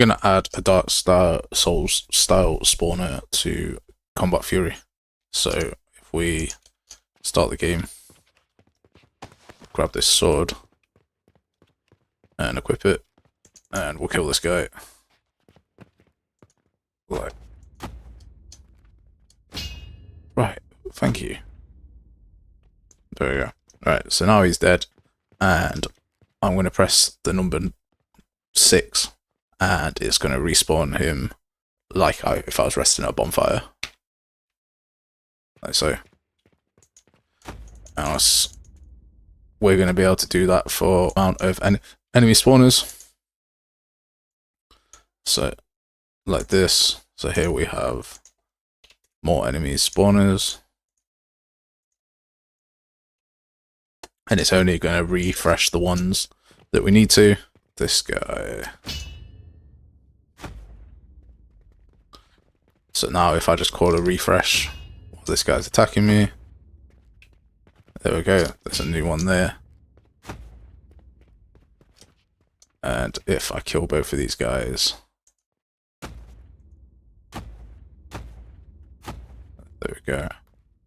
gonna add a Dark Star Souls style spawner to Combat Fury. So if we start the game, grab this sword and equip it, and we'll kill this guy. Right, thank you. There we go. Right, so now he's dead, and I'm going to press the number 6, and it's going to respawn him like if I was resting at a bonfire. Like so. And we're going to be able to do that for amount of enemy spawners. So, like this. So here we have more enemy spawners. And it's only going to refresh the ones that we need to. This guy. So now if I just call a refresh, this guy's attacking me. There we go, there's a new one there. And if I kill both of these guys, there we go.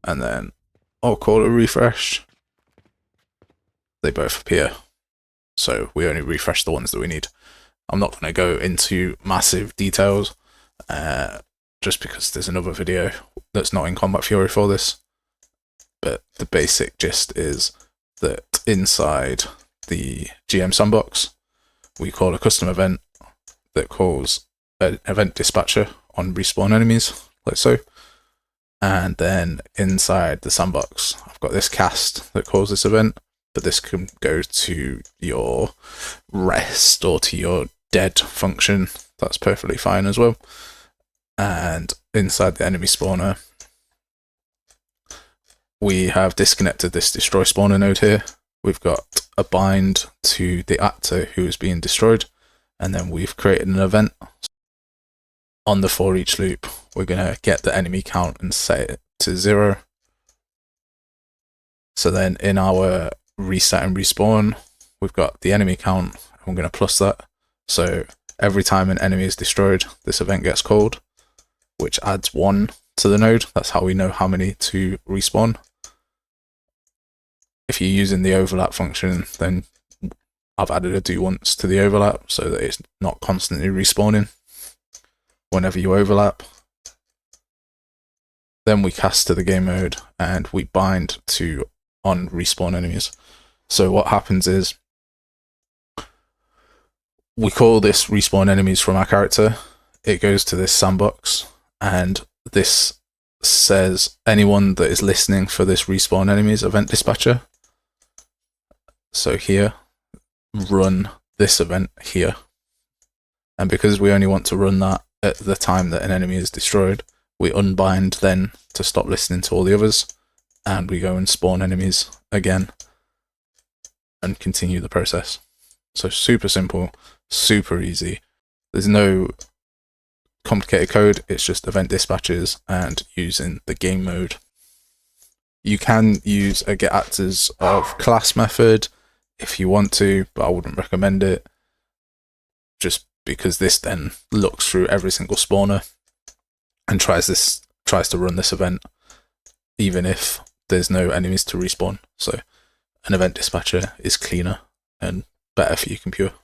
And then I'll call a refresh. They both appear. So we only refresh the ones that we need. I'm not going to go into massive details, just because there's another video that's not in Combat Fury for this. But the basic gist is that inside the GM sandbox, we call a custom event that calls an event dispatcher on respawn enemies, like so. And then inside the sandbox, I've got this cast that calls this event, but this can go to your rest or to your dead function. That's perfectly fine as well. And inside the enemy spawner, we have disconnected this destroy spawner node here. We've got a bind to the actor who is being destroyed, and then we've created an event. On the for each loop, we're going to get the enemy count and set it to 0. So then in our reset and respawn, we've got the enemy count, and we're going to plus that. So every time an enemy is destroyed, this event gets called, which adds 1 to the node. That's how we know how many to respawn. If you're using the overlap function, then I've added a do once to the overlap so that it's not constantly respawning whenever you overlap. Then we cast to the game mode and we bind to on respawn enemies. So what happens is we call this respawn enemies from our character. It goes to this sandbox, and this says anyone that is listening for this respawn enemies event dispatcher. So here, run this event here. And because we only want to run that at the time that an enemy is destroyed, we unbind then to stop listening to all the others, and we go and spawn enemies again and continue the process. So super simple, super easy. There's no complicated code, it's just event dispatches and using the game mode. You can use a get actors of class method if you want to, but I wouldn't recommend it, just because this then looks through every single spawner and tries to run this event even if there's no enemies to respawn. So an event dispatcher is cleaner and better for your computer.